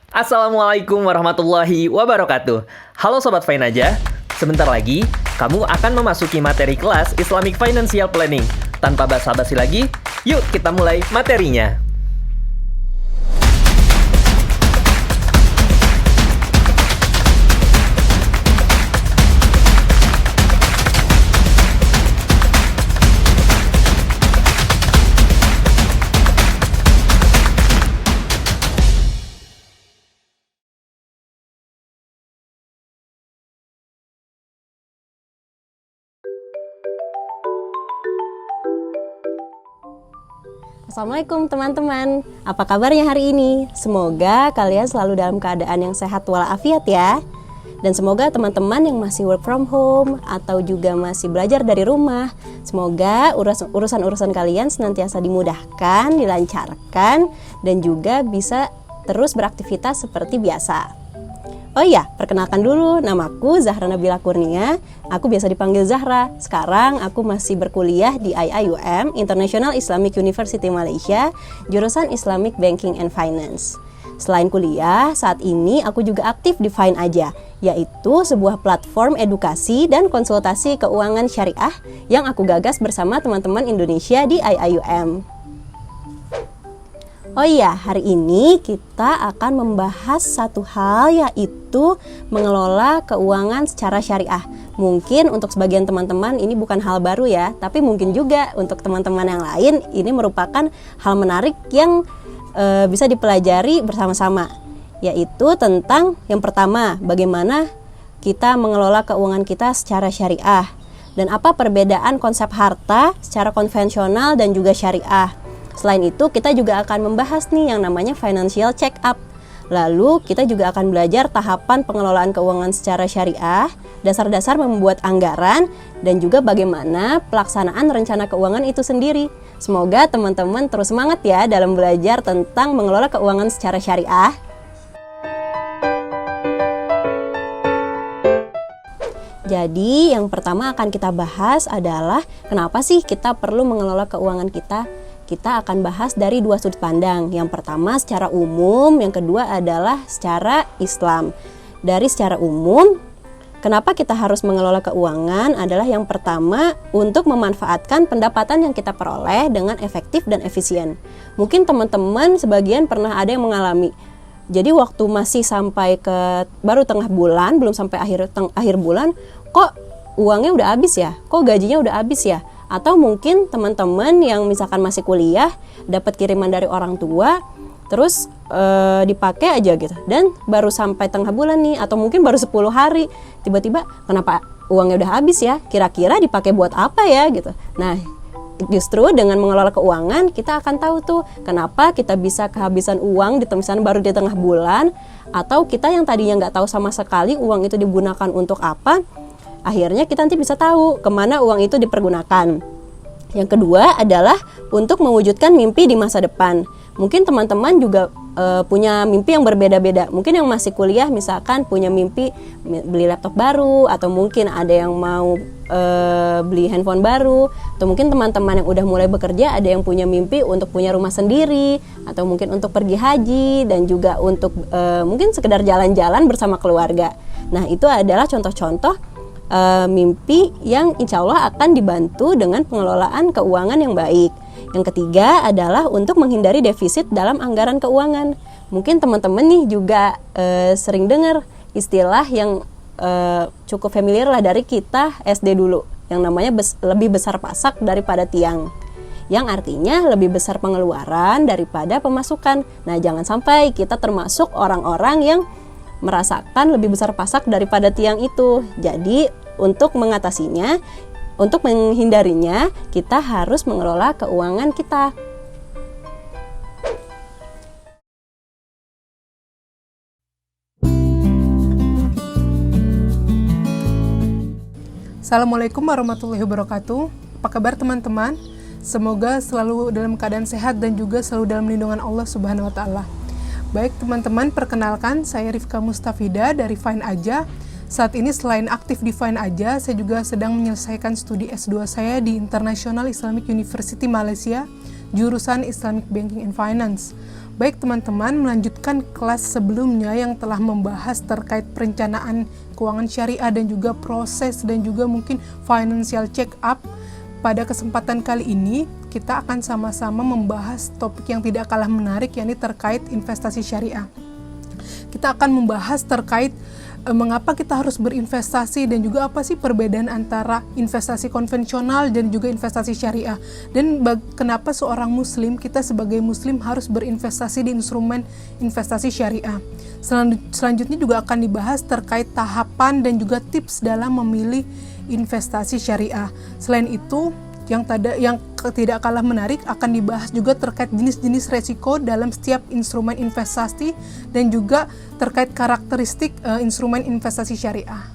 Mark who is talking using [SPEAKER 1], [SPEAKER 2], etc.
[SPEAKER 1] Assalamualaikum warahmatullahi wabarakatuh. Halo Sobat Finaja, sebentar lagi kamu akan memasuki materi kelas Islamic Financial Planning. Tanpa basa-basi lagi, yuk kita mulai materinya.
[SPEAKER 2] Assalamualaikum teman-teman, apa kabarnya hari ini? Semoga kalian selalu dalam keadaan yang sehat walafiat ya. Dan semoga teman-teman yang masih work from home atau juga masih belajar dari rumah, semoga urusan-urusan kalian senantiasa dimudahkan, dilancarkan, dan juga bisa terus beraktivitas seperti biasa. Oh iya, perkenalkan dulu, namaku Zahra Nabila Kurnia. Aku biasa dipanggil Zahra. Sekarang aku masih berkuliah di IIUM, International Islamic University Malaysia, jurusan Islamic Banking and Finance. Selain kuliah, saat ini aku juga aktif di Fine Aja, yaitu sebuah platform edukasi dan konsultasi keuangan syariah yang aku gagas bersama teman-teman Indonesia di IIUM. Oh iya, hari ini kita akan membahas satu hal, yaitu mengelola keuangan secara syariah. Mungkin untuk sebagian teman-teman ini bukan hal baru ya, tapi mungkin juga untuk teman-teman yang lain ini merupakan hal menarik yang bisa dipelajari bersama-sama. Yaitu tentang yang pertama, bagaimana kita mengelola keuangan kita secara syariah. Dan apa perbedaan konsep harta secara konvensional dan juga syariah. Selain itu, kita juga akan membahas nih yang namanya financial check-up. Lalu, kita juga akan belajar tahapan pengelolaan keuangan secara syariah, dasar-dasar membuat anggaran, dan juga bagaimana pelaksanaan rencana keuangan itu sendiri. Semoga teman-teman terus semangat ya dalam belajar tentang mengelola keuangan secara syariah. Jadi, yang pertama akan kita bahas adalah kenapa sih kita perlu mengelola keuangan kita. Kita akan bahas dari dua sudut pandang. Yang pertama secara umum, yang kedua adalah secara Islam. Dari secara umum, kenapa kita harus mengelola keuangan adalah yang pertama untuk memanfaatkan pendapatan yang kita peroleh dengan efektif dan efisien. Mungkin teman-teman sebagian pernah ada yang mengalami. Jadi waktu masih sampai ke baru tengah bulan, belum sampai akhir bulan, kok uangnya udah habis ya? Kok gajinya udah habis ya? Atau mungkin teman-teman yang misalkan masih kuliah dapat kiriman dari orang tua terus dipakai aja gitu, dan baru sampai tengah bulan nih atau mungkin baru 10 hari tiba-tiba kenapa uangnya udah habis ya, kira-kira dipakai buat apa ya gitu. Nah, justru dengan mengelola keuangan kita akan tahu tuh kenapa kita bisa kehabisan uang misalnya baru di tengah bulan, atau kita yang tadinya nggak tahu sama sekali uang itu digunakan untuk apa. Akhirnya kita nanti bisa tahu kemana uang itu dipergunakan. Yang kedua adalah untuk mewujudkan mimpi di masa depan. Mungkin teman-teman juga punya mimpi yang berbeda-beda. Mungkin yang masih kuliah misalkan punya mimpi beli laptop baru, atau mungkin ada yang mau beli handphone baru, atau mungkin teman-teman yang udah mulai bekerja ada yang punya mimpi untuk punya rumah sendiri, atau mungkin untuk pergi haji, dan juga untuk mungkin sekedar jalan-jalan bersama keluarga. Nah, itu adalah contoh-contoh mimpi yang insya Allah akan dibantu dengan pengelolaan keuangan yang baik. Yang ketiga adalah untuk menghindari defisit dalam anggaran keuangan. Mungkin teman-teman nih juga sering dengar istilah yang cukup familiar lah dari kita SD dulu, yang namanya lebih besar pasak daripada tiang, yang artinya lebih besar pengeluaran daripada pemasukan. Nah, jangan sampai kita termasuk orang-orang yang merasakan lebih besar pasak daripada tiang itu. Jadi untuk mengatasinya, untuk menghindarinya, kita harus mengelola keuangan kita.
[SPEAKER 3] Assalamualaikum warahmatullahi wabarakatuh. Apa kabar teman-teman? Semoga selalu dalam keadaan sehat dan juga selalu dalam lindungan Allah Subhanahu wa taala. Baik teman-teman, perkenalkan saya Rifka Mustafida dari Fine Aja. Saat ini selain aktif di Fine Aja, saya juga sedang menyelesaikan studi S2 saya di International Islamic University Malaysia, jurusan Islamic Banking and Finance. Baik teman-teman, melanjutkan kelas sebelumnya yang telah membahas terkait perencanaan keuangan syariah dan juga proses dan juga mungkin financial check up. Pada kesempatan kali ini kita akan sama-sama membahas topik yang tidak kalah menarik, yakni terkait investasi syariah. Kita akan membahas terkait mengapa kita harus berinvestasi dan juga apa sih perbedaan antara investasi konvensional dan juga investasi syariah, dan kenapa seorang muslim, kita sebagai muslim harus berinvestasi di instrumen investasi syariah. Selanjutnya juga akan dibahas terkait tahapan dan juga tips dalam memilih investasi syariah. Selain itu, yang tidak kalah menarik akan dibahas juga terkait jenis-jenis resiko dalam setiap instrumen investasi dan juga terkait karakteristik instrumen investasi syariah.